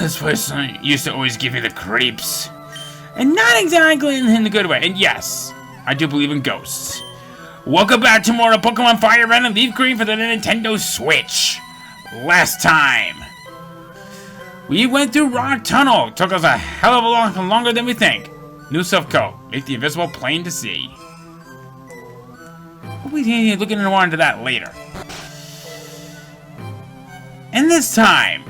this place used to always give me the creeps. And not exactly in the good way. And yes, I do believe in ghosts. Welcome back to more of Pokemon FireRed and LeafGreen for the Nintendo Switch. Last time, we went through Rock Tunnel. Took us a hell of a lot longer than we think. New Silph Coat. Make the invisible plain to see. We'll be looking more into that later. And this time,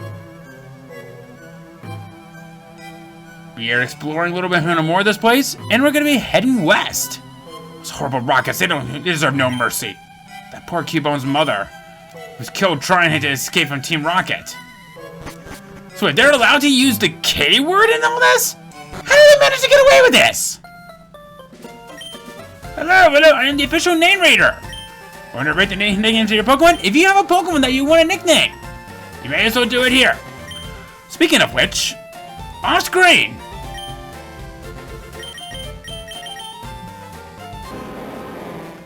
we are exploring a little bit more of this place, and we're going to be heading west. Those horrible rockets, they deserve no mercy. That poor Cubone's mother was killed trying to escape from Team Rocket. So wait, they're allowed to use the K word in all this? How did they manage to get away with this? Hello, I am the official name reader. Want to write the nicknames of your Pokemon? If you have a Pokemon that you want a nickname, you may as well do it here. Speaking of which, off screen,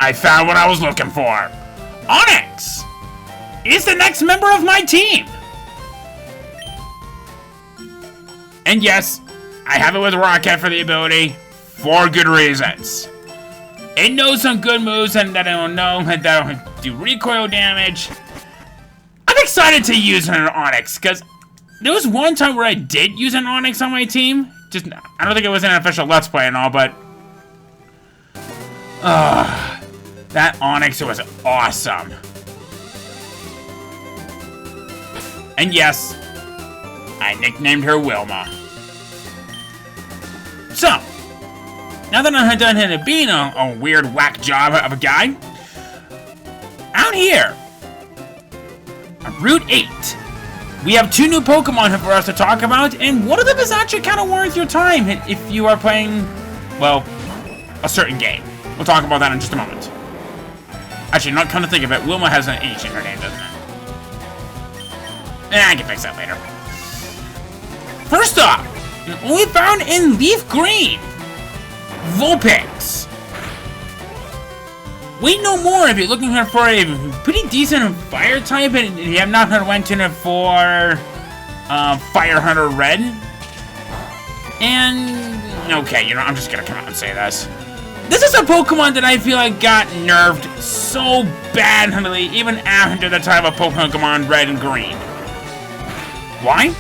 I found what I was looking for. Onyx is the next member of my team. And yes, I have it with Rocket for the ability for good reasons. It knows some good moves and that I don't know and that'll do recoil damage. I'm excited to use an Onyx because there was one time where I did use an Onyx on my team. Just, I don't think it was an official Let's Play and all, but that Onyx was awesome. And yes, I nicknamed her Wilma. So, now that I'm done being a weird whack job of a guy, out here, on Route 8, we have 2 new Pokemon for us to talk about, and one of them is actually kind of worth your time if you are playing, well, a certain game. We'll talk about that in just a moment. Actually, not come to think of it, Wilma has an H in her name, doesn't it? I can fix that later. First off, we found in LeafGreen, Vulpix. Wait no more if you're looking here for a pretty decent fire type and you have not went in it for Fire Hunter Red. And okay, you know, I'm just gonna come out and say this. This is a Pokemon that I feel like got nerfed so badly even after the time of Pokemon Red and Green. Why?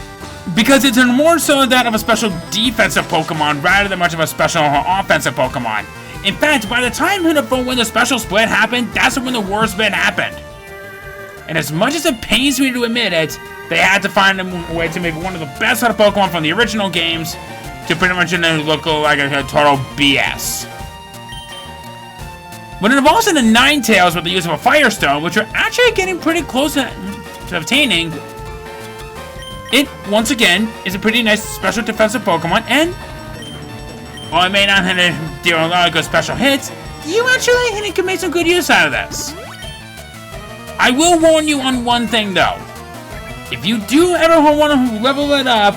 Because it's more so that of a special defensive Pokemon rather than much of a special offensive Pokemon. In fact, by the time when the special split happened, that's when the worst bit happened. And as much as it pains me to admit it, they had to find a way to make one of the best out of Pokemon from the original games to pretty much look like a total BS. When it evolves into Ninetales with the use of a Firestone, which we're actually getting pretty close to obtaining, it, once again, is a pretty nice special defensive Pokemon, and while it may not deal a lot of good special hits, you actually can make some good use out of this. I will warn you on one thing, though. If you do ever want to level it up,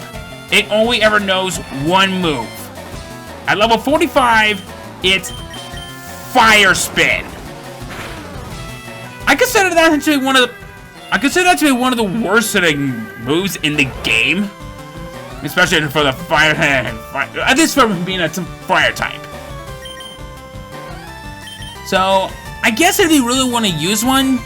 it only ever knows one move. At level 45, it's Fire Spin. I consider that to be one of the worst moves in the game, especially for the fire. At least for being a fire type. So I guess if you really want to use one,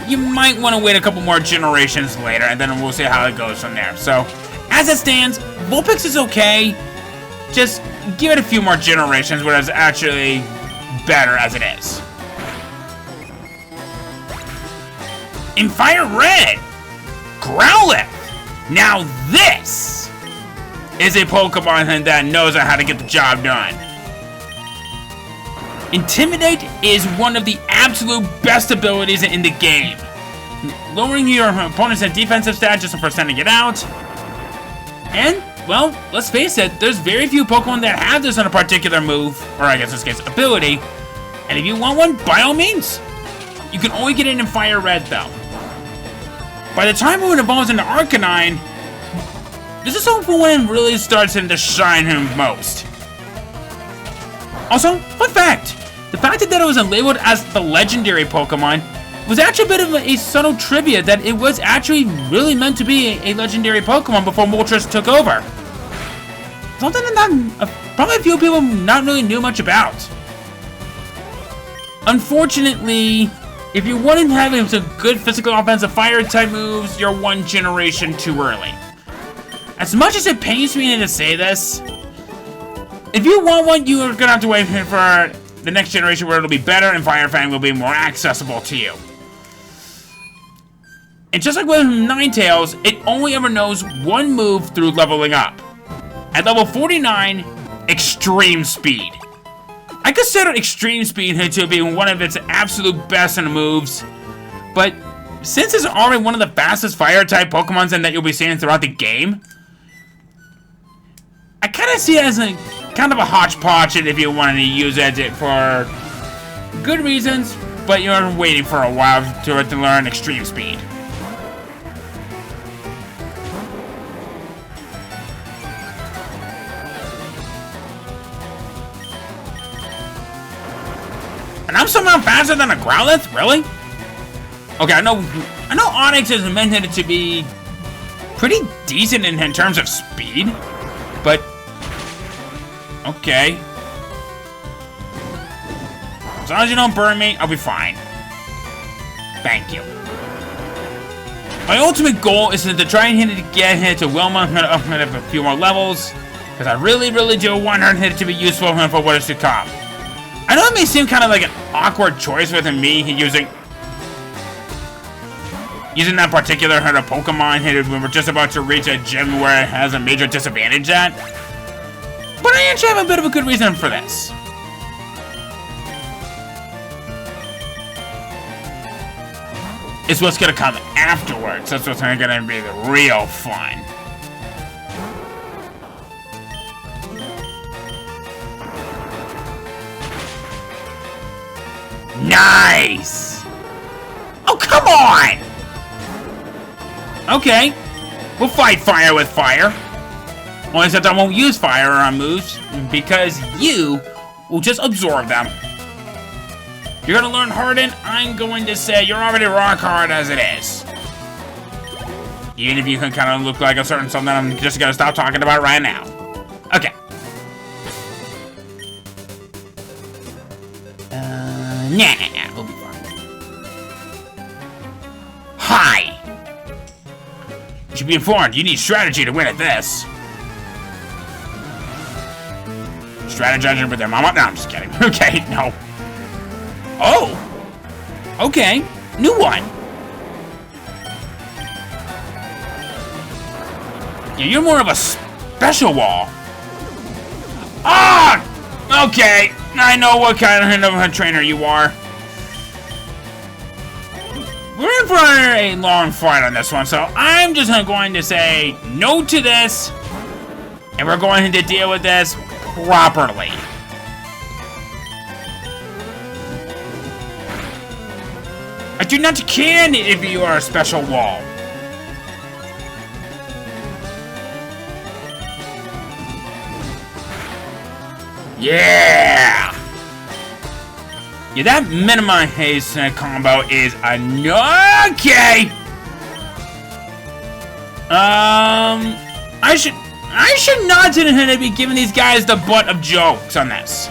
you might want to wait a couple more generations later, and then we'll see how it goes from there. So as it stands, Vulpix is okay. Just give it a few more generations where it's actually better as it is. In FireRed, Growlithe. Now this is a Pokemon that knows how to get the job done. Intimidate is one of the absolute best abilities in the game. Lowering your opponent's defensive stats just for sending it out. And, well, let's face it, there's very few Pokemon that have this on a particular move, or I guess in this case, ability. And if you want one, by all means. You can only get it in FireRed, though. By the time it evolves into Arcanine, this is when it really starts to shine him most. Also, fun fact, the fact that it was labeled as the legendary Pokemon was actually a bit of a subtle trivia that it was actually really meant to be a legendary Pokemon before Moltres took over. Something that probably a few people not really knew much about. Unfortunately, if you wanted to have some good physical offensive fire-type moves, you're one generation too early. As much as it pains me to say this, if you want one, you are gonna have to wait for the next generation where it'll be better and Fire Fang will be more accessible to you. And just like with Ninetales, it only ever knows one move through leveling up. At level 49, Extreme Speed. I consider Extreme Speed to be one of its absolute best in moves, but since it's already one of the fastest fire-type Pokemon that you'll be seeing throughout the game, I kind of see it as a kind of a hodgepodge if you wanted to use it for good reasons, but you're waiting for a while to learn Extreme Speed. And I'm somehow faster than a Growlithe? Really? Okay, I know Onix is meant to be pretty decent in terms of speed, but okay. As long as you don't burn me, I'll be fine. Thank you. My ultimate goal is to try and get to Wilma. I'm gonna up a few more levels, because I really do want her to be useful for what is to come. I know it may seem kind of like an awkward choice with me using that particular Pokemon when we're just about to reach a gym where it has a major disadvantage at. But I actually have a bit of a good reason for this. It's what's gonna come afterwards. That's what's gonna be the real fun. Nice! Oh, come on! Okay. We'll fight fire with fire. Only except I won't use fire moves, because you will just absorb them. You're gonna learn Harden, I'm going to say you're already rock hard as it is. Even if you can kind of look like a certain something, I'm just gonna stop talking about right now. Okay. Nah, we'll be fine. Hi! You should be informed, you need strategy to win at this. Strategizing with their mama? No, I'm just kidding. Okay, no. Oh! Okay, new one. Yeah, you're more of a special wall. Ah! Okay, I know what kind of a trainer you are. We're in for a long fight on this one, so I'm just going to say no to this, and we're going to deal with this properly. I do not care if you are a special wall. Yeah! Yeah, that minimize combo is okay. I should not be giving these guys the butt of jokes on this.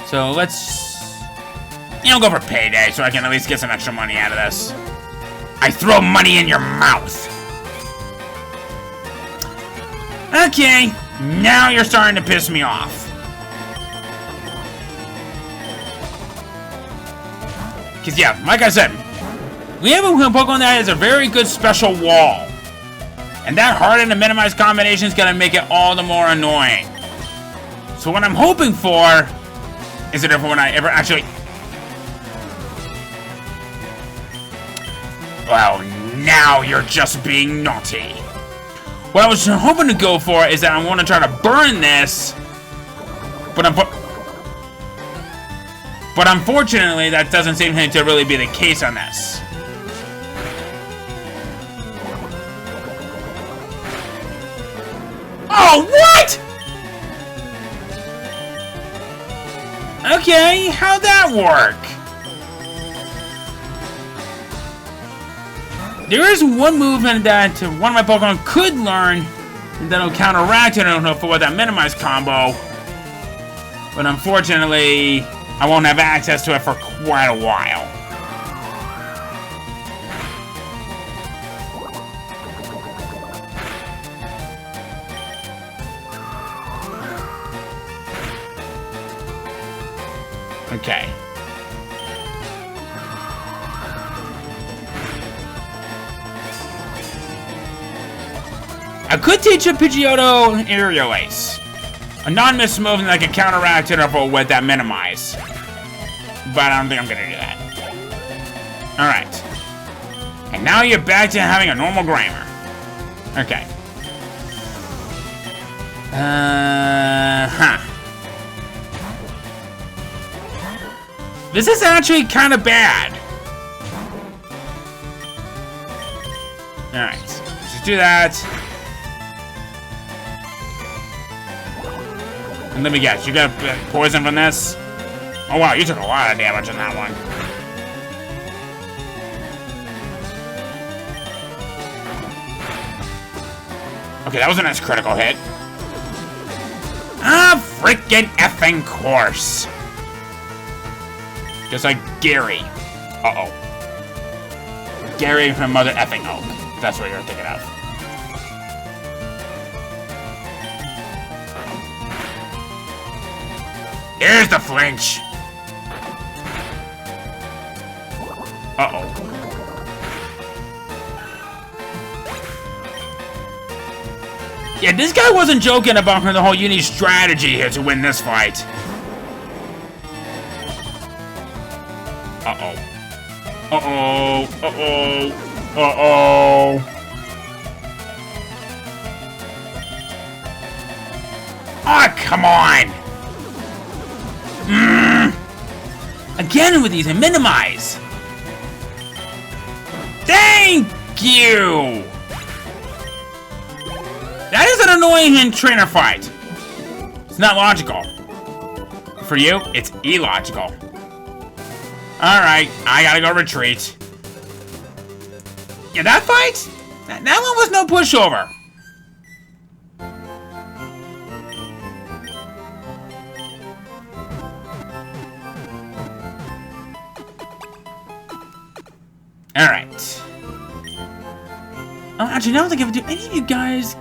So let's, go for payday so I can at least get some extra money out of this. I throw money in your mouth. Okay, now you're starting to piss me off. Because, yeah, like I said, we have a Pokemon that has a very good special wall. And that harden and minimize combination is going to make it all the more annoying. So what I'm hoping for is that when I ever actually... Well, now you're just being naughty. What I was hoping to go for is that I want to try to burn this, but unfortunately, that doesn't seem to really be the case on this. Oh, what? Okay, how'd that work? There is one movement that one of my Pokemon could learn that'll counteract it. I don't know for that minimize combo. But unfortunately, I won't have access to it for quite a while. Okay. I could teach a Pidgeotto Aerial Ace. A non-miss move that can counteract it with that minimize. But I don't think I'm gonna do that. Alright. And now you're back to having a normal Grimer. Okay. This is actually kind of bad. Alright. Let's do that. And let me guess, you got poison from this? Oh wow, you took a lot of damage on that one. Okay, that was a nice critical hit. Ah, freaking effing course. Just like Gary. Uh-oh. Gary from Mother Effing Oak. That's what you're thinking of. Here's the flinch. Uh-oh. Yeah, this guy wasn't joking about the whole you need strategy here to win this fight. Uh-oh. Uh-oh. Uh-oh. Uh-oh. Ah, come on! Again with these and minimize. Thank you. That is an annoying trainer fight. It's not logical. For you, it's illogical. Alright, I gotta go retreat. Yeah, that fight? That one was no pushover. Alright. Oh, actually, now I think do any of you guys...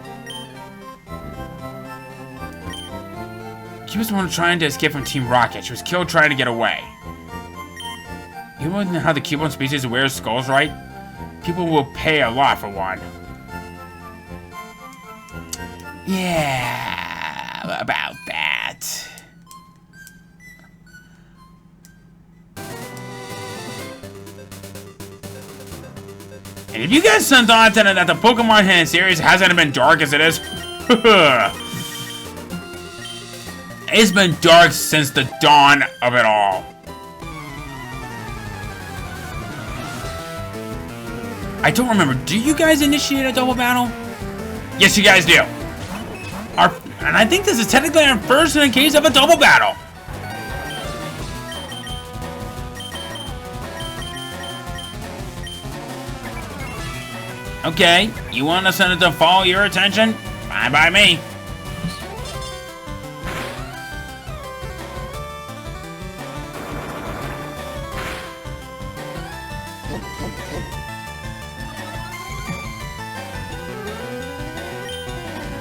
She was the one trying to escape from Team Rocket. She was killed trying to get away. You know how the Cubone species wears skulls, right? People will pay a lot for one. Yeah, about that. And if you guys thought that the Pokemon series hasn't been dark as it is, it's been dark since the dawn of it all. I don't remember. Do you guys initiate a double battle? Yes, you guys do. And I think this is technically our first in case of a double battle. Okay, you want us to follow your attention? Fine by me.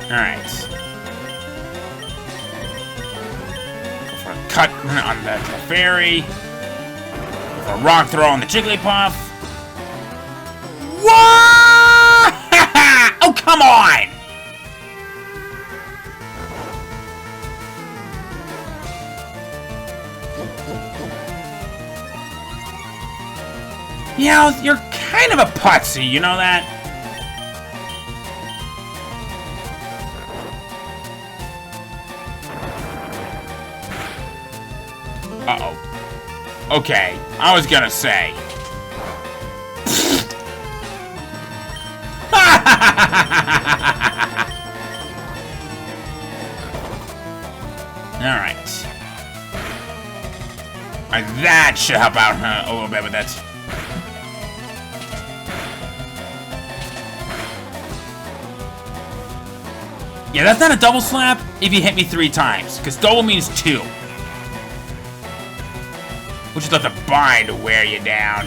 Alright. Go for a cut on the fairy. Go for a rock throw on the Jigglypuff. What? Oh, come on! Yeah, you're kind of a putsy, you know that? Uh-oh. Okay, I was gonna say. Alright. that should help out a little bit with it. Yeah, that's not a double slap if you hit me 3 times, because double means 2. We'll just let the bind wear you down.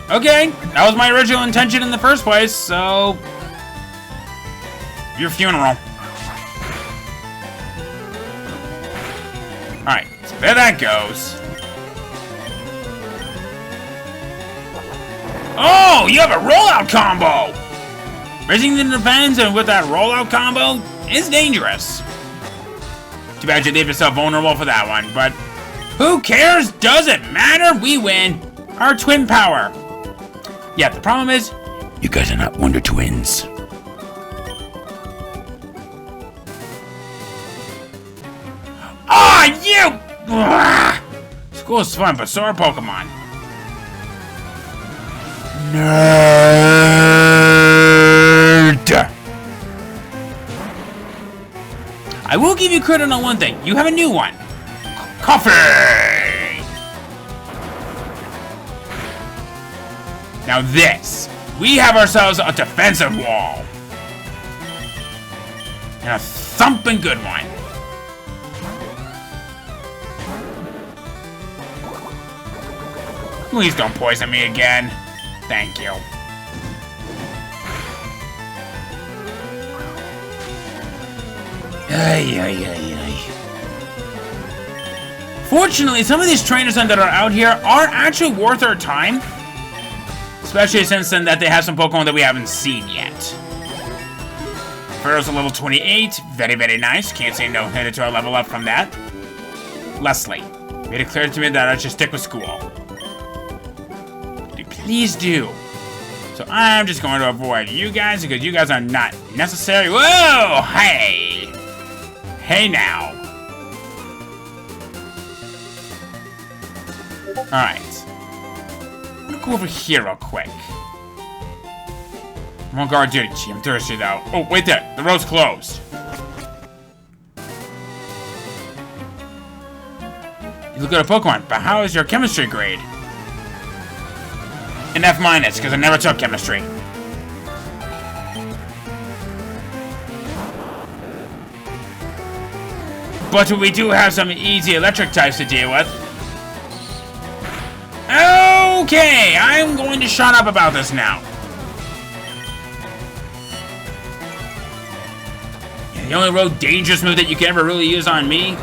Okay, that was my original intention in the first place, so... your funeral. Alright, so there that goes. Oh, you have a rollout combo! Raising the defense and with that rollout combo is dangerous. Too bad you leave yourself vulnerable for that one, but who cares? Doesn't matter. We win. Our twin power. Yeah, the problem is, you guys are not Wonder Twins. Ah, you! Ugh. School is fun, but so are Pokemon. Nerd! I will give you credit on one thing. You have a new one. Coffee! Now this. We have ourselves a defensive wall. And a thumping good one. Please don't poison me again. Thank you. Ay, ay, ay, ay. Fortunately, some of these trainers that are out here are actually worth our time. Especially since then that they have some Pokemon that we haven't seen yet. Pharaoh's a level 28. Very, very nice. Can't say no headed to a level up from that. Leslie, made it clear to me that I should stick with school. Please do. So I'm just going to avoid you guys because you guys are not necessary. Whoa! Hey! Hey now. Alright. I'm gonna go over here real quick. I'm on guard duty. Gee, I'm thirsty though. Oh, wait there. The road's closed. You look at a Pokemon, but how is your chemistry grade? An F-, because I never took chemistry. But we do have some easy electric types to deal with. Okay, I'm going to shut up about this now. Yeah, the only real dangerous move that you can ever really use on me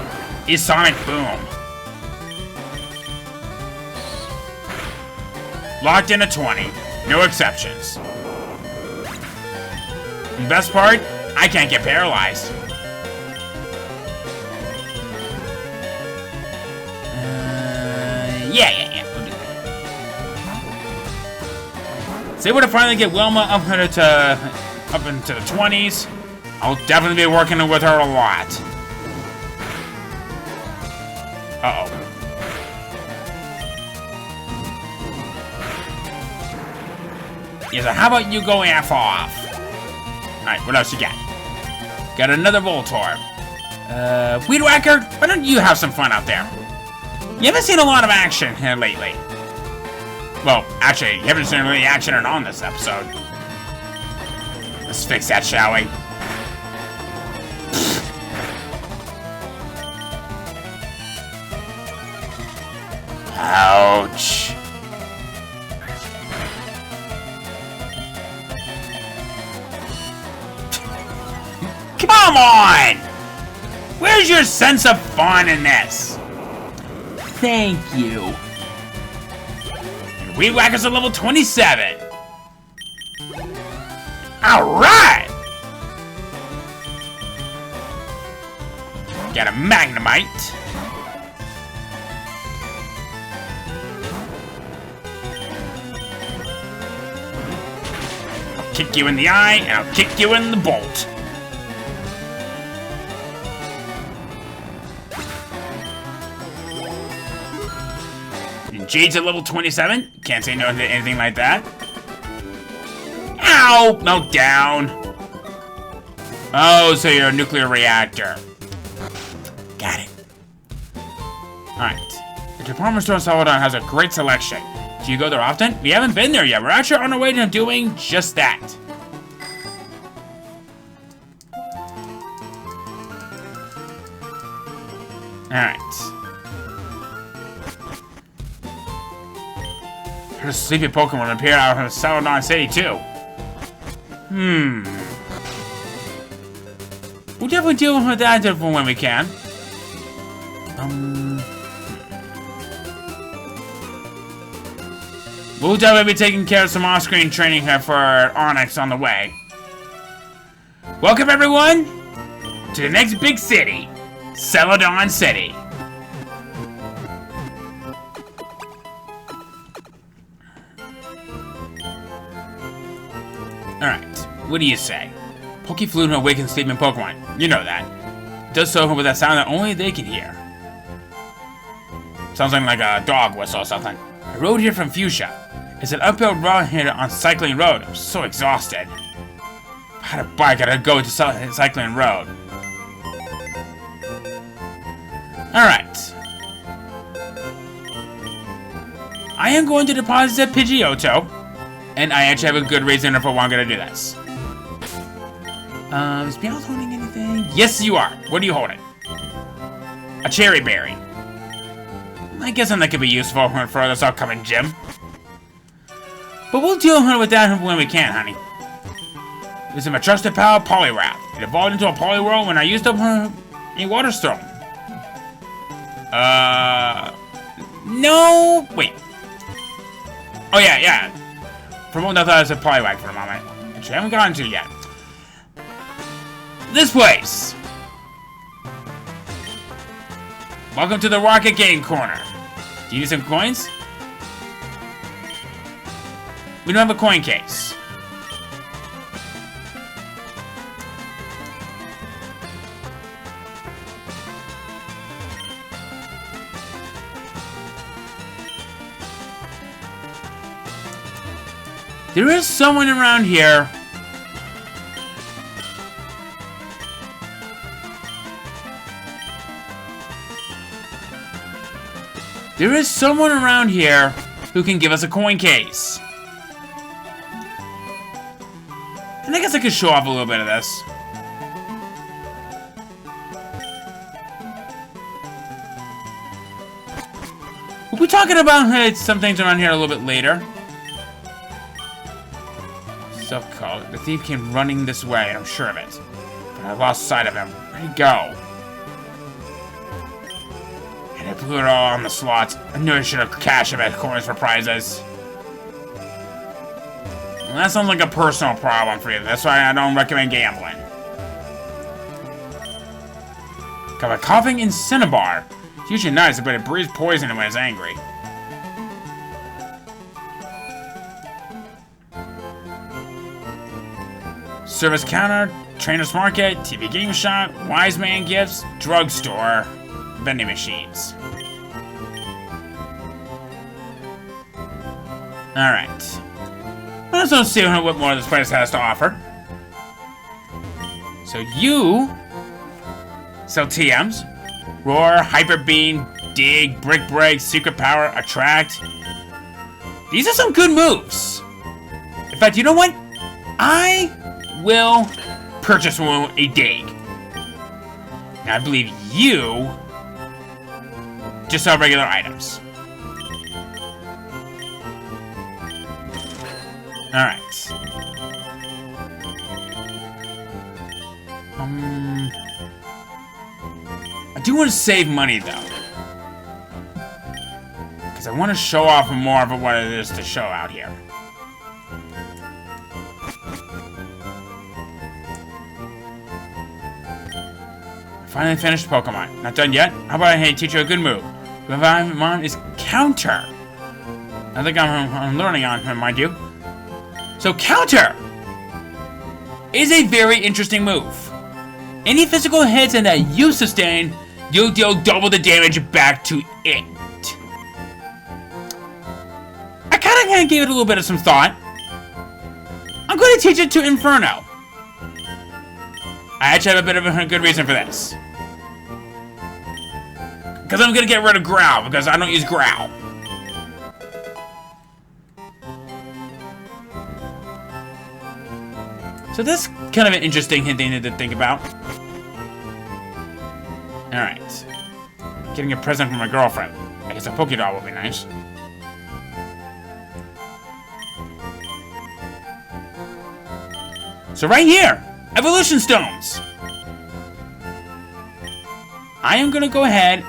is Sonic Boom. Locked in at 20. No exceptions. The best part, I can't get paralyzed. Yeah. We'll do that. So able to finally get Wilma up into the 20s. I'll definitely be working with her a lot. Uh-oh. Yeah, so how about you go F off? Alright, what else you got? Got another Voltorb. Weed Whacker, why don't you have some fun out there? You haven't seen a lot of action here lately. Well, actually, you haven't seen really action at all in this episode. Let's fix that, shall we? Ouch. Come on! Where's your sense of fun in this? Thank you. And Weed Whacker's at level 27. Alright! Got a Magnemite. I'll kick you in the eye, and I'll kick you in the bolt. Jade's at level 27. Can't say no to anything like that. Ow! No, down. Oh, so you're a nuclear reactor. Got it. Alright. The department store in Celadon has a great selection. Do you go there often? We haven't been there yet. We're actually on our way to doing just that. Alright. Heard a sleepy Pokemon appear out of Celadon City, too. We'll definitely deal with that when we can. We'll definitely be taking care of some off-screen training here for Onyx on the way. Welcome, everyone, to the next big city, Celadon City. Alright, what do you say? Pokeflute awakens sleeping Pokemon. You know that. It does so with that sound that only they can hear. Sounds like a dog whistle or something. I rode here from Fuchsia. It's an uphill road here on Cycling Road. I'm so exhausted. If I had a bike, I'd go to Cycling Road. Alright. I am going to deposit Pidgeotto. And I actually have a good reason for why I'm going to do this. Is Meowth holding anything? Yes, you are. What are you holding? A cherry berry. I guess that could be useful for this upcoming gym. But we'll deal with that when we can, honey. This is my trusted pal, Poliwrath. It evolved into a Poliwhirl when I used up a Water Storm. No, wait. Oh, yeah. For a moment, I thought it was a Poliwag for a moment. Which I haven't gotten to yet. This place! Welcome to the Rocket Game Corner. Do you need some coins? We don't have a coin case. There is someone around here. There is someone around here who can give us a coin case. And I guess I could show off a little bit of this. We'll be talking about some things around here a little bit later. Self-call. The thief came running this way, I'm sure of it. But I lost sight of him. Where'd he go? And I blew it all on the slots. I knew I should have cashed him at coins for prizes. Well, that sounds like a personal problem for you. That's why I don't recommend gambling. Got a coughing in Cinnabar. It's usually nice, but it breathes poison when it's angry. Service counter, Trainer's Market, TV game shop, Wise Man gifts, drugstore, vending machines. Alright. Let's go see what more this place has to offer. So you sell TMs, Roar, Hyper Beam, Dig, Brick Break, Secret Power, Attract. These are some good moves. In fact, you know what? I will purchase a Dig. Now, I believe you just sell regular items. Alright. I do want to save money, though. Because I want to show off more of what it is to show out here. Finally finished Pokemon. Not done yet? How about I teach you a good move? Revive Mon is Counter. I think I'm learning on him, mind you. So Counter is a very interesting move. Any physical hits and that you sustain, you'll deal double the damage back to it. I kind of gave it a little bit of some thought. I'm going to teach it to Inferno. I actually have a bit of a good reason for this. Because I'm gonna get rid of Growl, because I don't use Growl. So that's kind of an interesting thing to think about. Alright. Getting a present from my girlfriend. I guess a Pokédoll would be nice. So right here, Evolution Stones. I am gonna go ahead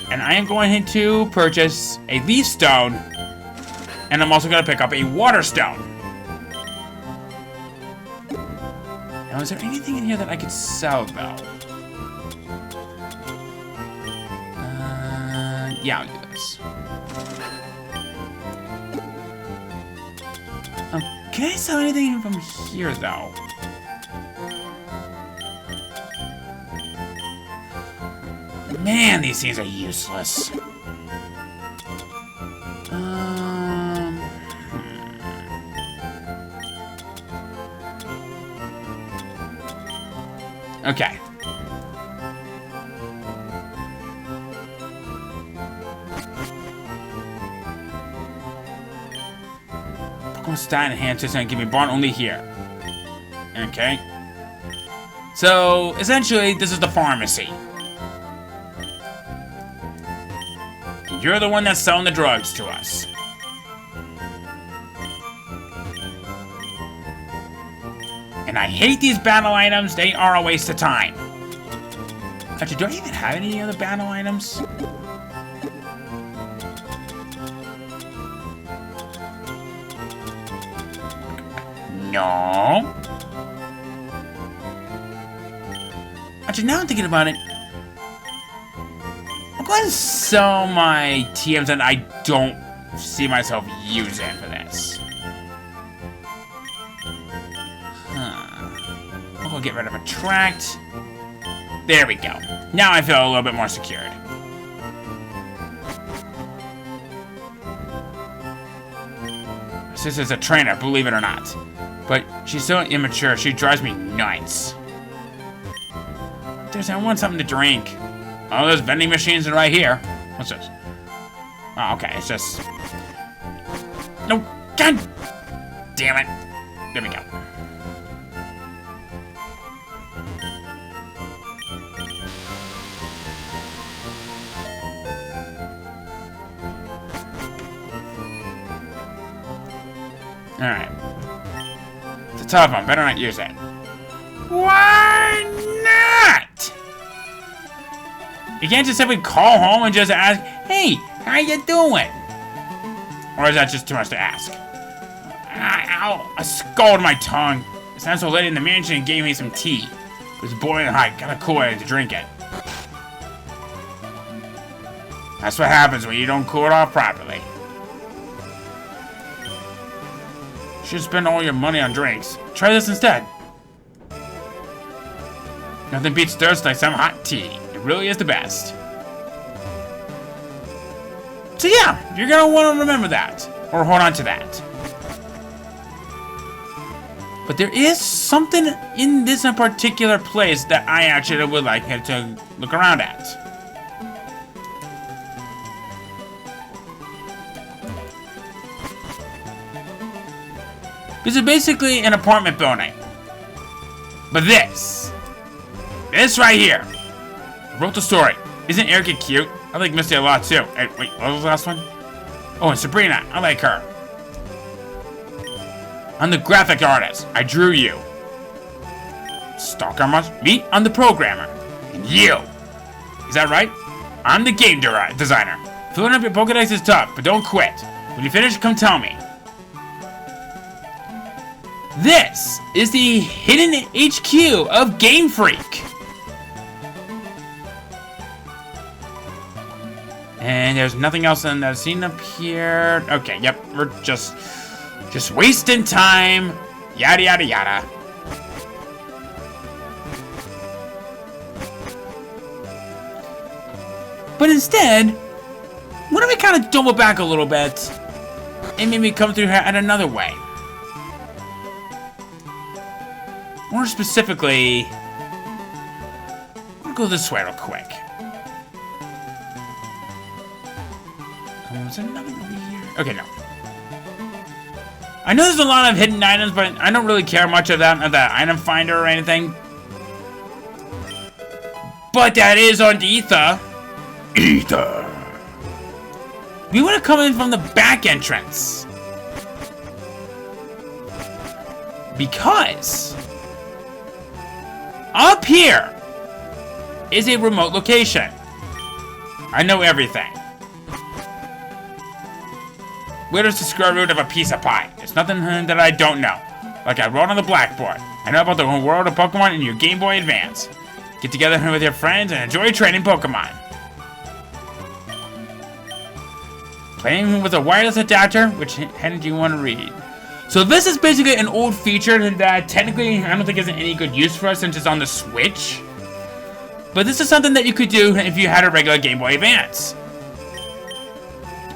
and I am going to purchase a Leaf Stone, and I'm also gonna pick up a Water Stone. Now, is there anything in here that I could sell, though? Yeah, I'll do this. Can I sell anything from here, though? Man, these things are useless. Okay. Pokemon stat enhancers and give me barn only here. Okay. So essentially, this is the pharmacy. You're the one that's selling the drugs to us. And I hate these battle items. They are a waste of time. Actually, do I even have any other battle items? No. Actually, now I'm thinking about it. I'm going to sell my TMs that I don't see myself using for this. We'll get rid of Attract. There we go. Now I feel a little bit more secured. My sister's a trainer, believe it or not. But she's so immature, she drives me nuts. I want something to drink. Oh, those vending machines are right here. What's this? Oh, okay, it's just... No, God damn it. There we go. Alright. It's a tough one. Better not use it. Why not? You can't just simply call home and just ask, hey, how you doing? Or is that just too much to ask? Ow, I scalded my tongue. It sounds so late in the mansion and gave me some tea. It was boiling hot, kinda cool, I had to drink it. That's what happens when you don't cool it off properly. You should spend all your money on drinks. Try this instead. Nothing beats thirst like some hot tea. It really is the best. So yeah, you're gonna want to remember that. Or hold on to that. But there is something in this particular place that I actually would like to look around at. This is basically an apartment building. But this right here. I wrote the story. Isn't Erica cute? I like Misty a lot too. Hey, wait, what was the last one? Oh, and Sabrina. I like her. I'm the graphic artist. I drew you. Stalker much? Me? I'm the programmer. And you. Is that right? I'm the game designer. Filling up your Pokédex is tough, but don't quit. When you finish, come tell me. This is the hidden HQ of Game Freak. And there's nothing else in that scene up here. Okay, yep, we're just wasting time. Yada, yada, yada. But instead, what if we kind of double back a little bit and maybe come through here at another way? More specifically, I'll go this way real quick. Was there nothing over here? Okay, no. I know there's a lot of hidden items, but I don't really care much of that item finder or anything. But that is on the ether. Ether. We want to come in from the back entrance. Because up here is a remote location. I know everything. Where is the square root of a piece of pie? There's nothing that I don't know. Like I wrote on the blackboard. I know about the world of Pokemon in your Game Boy Advance. Get together with your friends and enjoy training Pokemon. Playing with a wireless adapter, which hand do you want to read? So this is basically an old feature that technically I don't think is any good use for us since it's on the Switch. But this is something that you could do if you had a regular Game Boy Advance.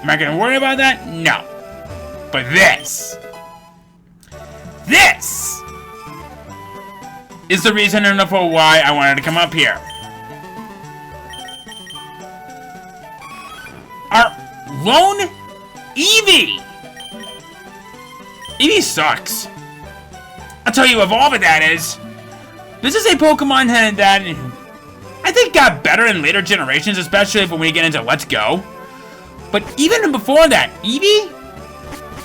Am I going to worry about that? No. But this is the reason for why I wanted to come up here. Our lone Eevee! Eevee sucks. I'll tell you, Evolve it that is. This is a Pokemon that I think got better in later generations, especially when we get into Let's Go. But even before that, Eevee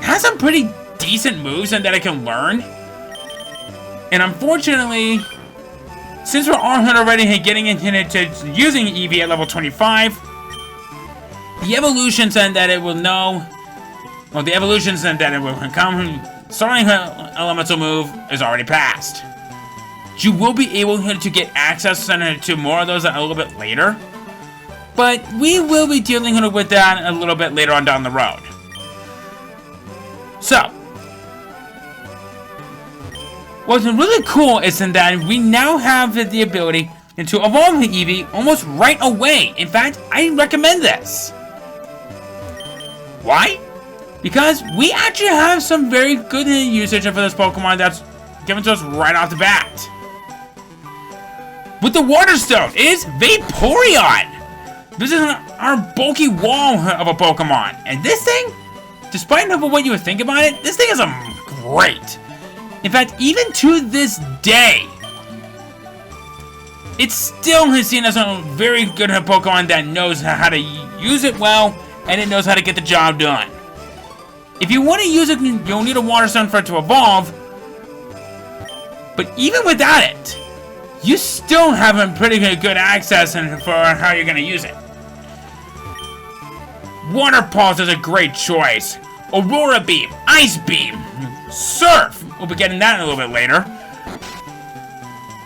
has some pretty decent moves that it can learn. And unfortunately, since we're already getting into using Eevee at level 25, the evolutions that it will know, well, the evolutions that it will come, starting her elemental move is already passed. You will be able to get access to more of those a little bit later, but we will be dealing with that a little bit later on down the road. So, what's really cool is that we now have the ability to evolve the Eevee almost right away. In fact, I recommend this. Why? Because we actually have some very good usage for this Pokemon that's given to us right off the bat. With the Water Stone is Vaporeon. This is our bulky wall of a Pokemon. And this thing, despite what you would think about it, this thing is great. In fact, even to this day, it's still seen as a very good Pokemon that knows how to use it well, and it knows how to get the job done. If you want to use it, you'll need a Water Stone for it to evolve. But even without it, you still have a pretty good access for how you're going to use it. Water Pulse is a great choice. Aurora Beam, Ice Beam, Surf. We'll be getting that a little bit later.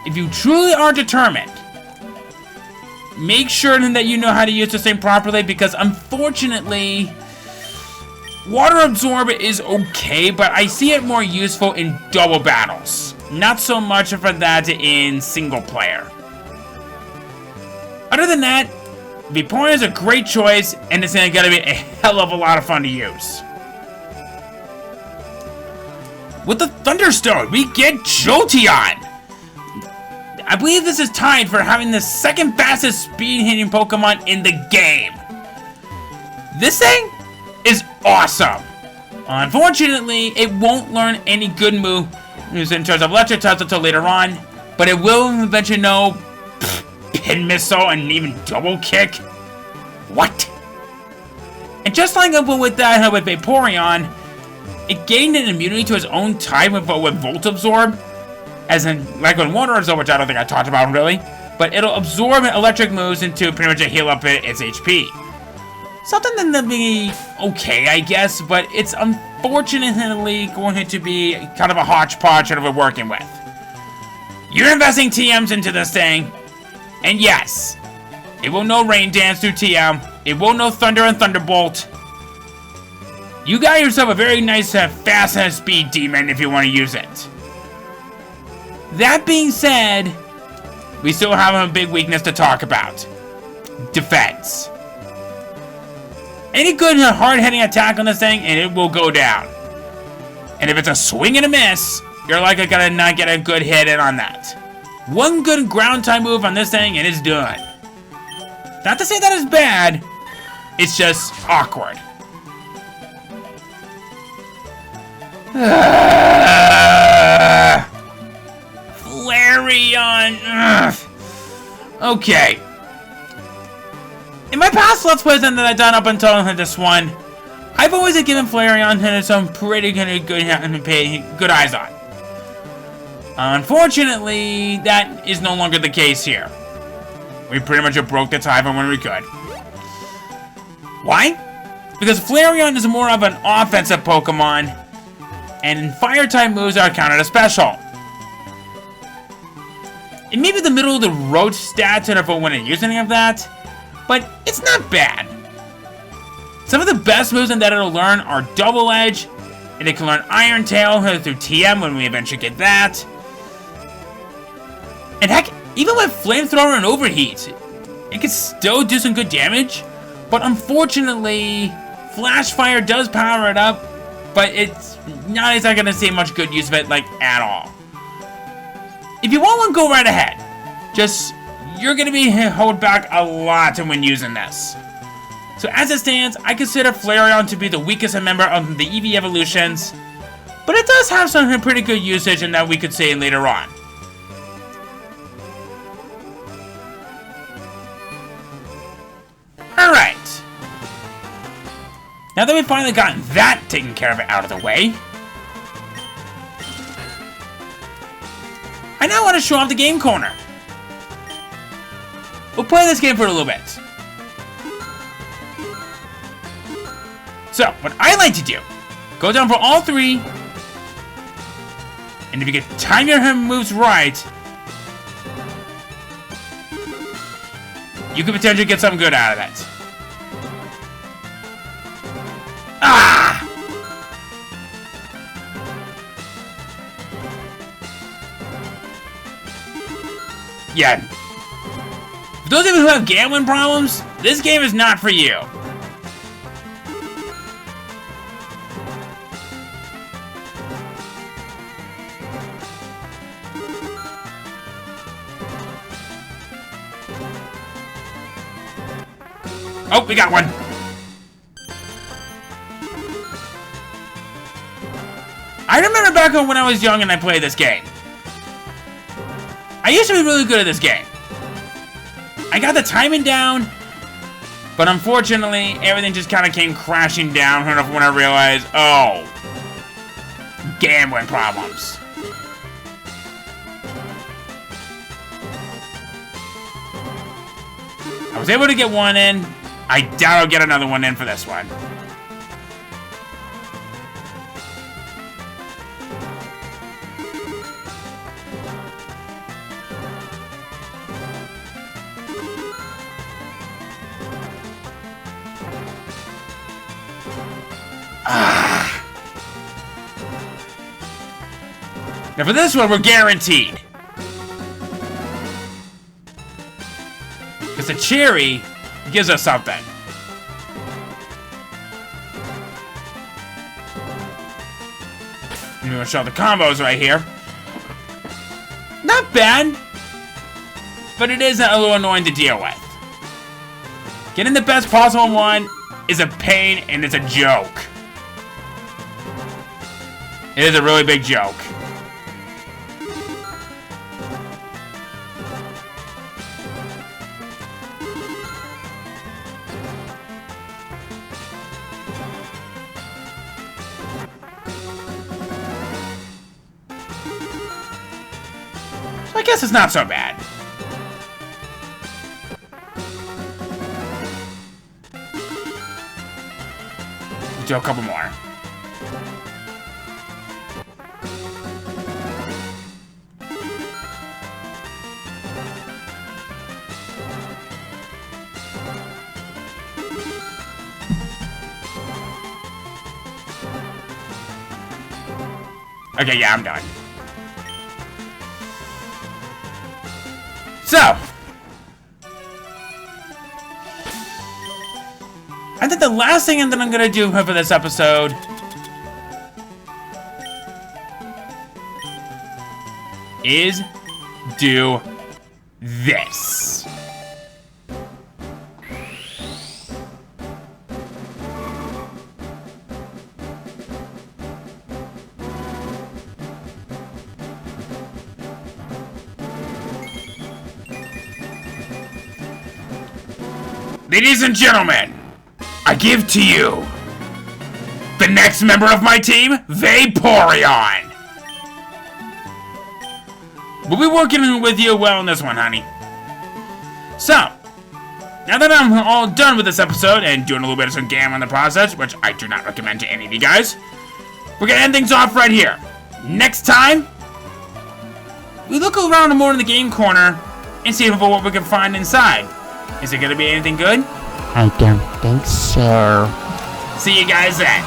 If you truly are determined, make sure that you know how to use this thing properly, because unfortunately, Water Absorb is okay, but I see it more useful in double battles. Not so much for that in single player. Other than that, Vaporeon is a great choice, and it's going to be a hell of a lot of fun to use. With the Thunderstone, we get Jolteon. I believe this is tied for having the second fastest speed-hitting Pokemon in the game. This thing is awesome. Unfortunately, it won't learn any good moves in terms of electric types until later on, but it will eventually know Pin Missile and even Double Kick. What? And just like with that with Vaporeon, it gained an immunity to its own type with Volt Absorb, as in like with Water Absorb, which I don't think I talked about really, but it'll absorb electric moves into pretty much heal up its HP. Something that'll be okay, I guess, but it's unfortunately going to be kind of a hodgepodge that we're working with. You're investing TMs into this thing, and yes, it will know Rain Dance through TM, it will know Thunder and Thunderbolt. You got yourself a very nice fast speed demon if you want to use it. That being said, we still have a big weakness to talk about. Defense. Any good hard-hitting attack on this thing, and it will go down. And if it's a swing and a miss, you're likely gonna not get a good hit in on that. One good ground type move on this thing, and it's done. Not to say that it's bad, it's just awkward. Flareon. Okay. In my past Let's Plays that I've done up until this one, I've always given Flareon some pretty good eyes on. Unfortunately, that is no longer the case here. We pretty much broke the tie from when we could. Why? Because Flareon is more of an offensive Pokemon, and Fire-type moves are counted as special. It may be the middle of the road stats if I want to use any of that, but it's not bad. Some of the best moves that it'll learn are Double Edge, and it can learn Iron Tail through TM when we eventually get that. And heck, even with Flamethrower and Overheat, it can still do some good damage. But unfortunately, Flash Fire does power it up, but it's not going to see much good use of it, like, at all. If you want one, go right ahead. Just, you're going to be held back a lot when using this. So as it stands, I consider Flareon to be the weakest member of the EV evolutions, but it does have some pretty good usage and that we could see later on. Alright. Now that we've finally gotten that taken care of out of the way, I now want to show off the game corner. We'll play this game for a little bit. So, what I like to do, go down for all three, and if you can time your moves right, you could potentially get something good out of it. Ah! Yeah. For those of you who have gambling problems, this game is not for you. Oh, we got one. I remember back when I was young and I played this game. I used to be really good at this game. I got the timing down, but unfortunately, everything just kind of came crashing down when I realized, oh, gambling problems. I was able to get one in. I doubt I'll get another one in for this one. Now for this one, we're guaranteed. Because the cherry gives us something. I'm going to show the combos right here. Not bad. But it is a little annoying to deal with. Getting the best possible one is a pain and it's a joke. It is a really big joke. I guess it's not so bad. Let's do a couple more. Okay, yeah, I'm done. So, I think the last thing that I'm going to do for this episode is do this. Ladies and gentlemen, I give to you the next member of my team, Vaporeon. We'll be working with you well in this one, honey. So, now that I'm all done with this episode and doing a little bit of some game on the process, which I do not recommend to any of you guys, we're gonna end things off right here. Next time, we look around more in the game corner and see what we can find inside. Is it gonna be anything good? I don't think so. See you guys then.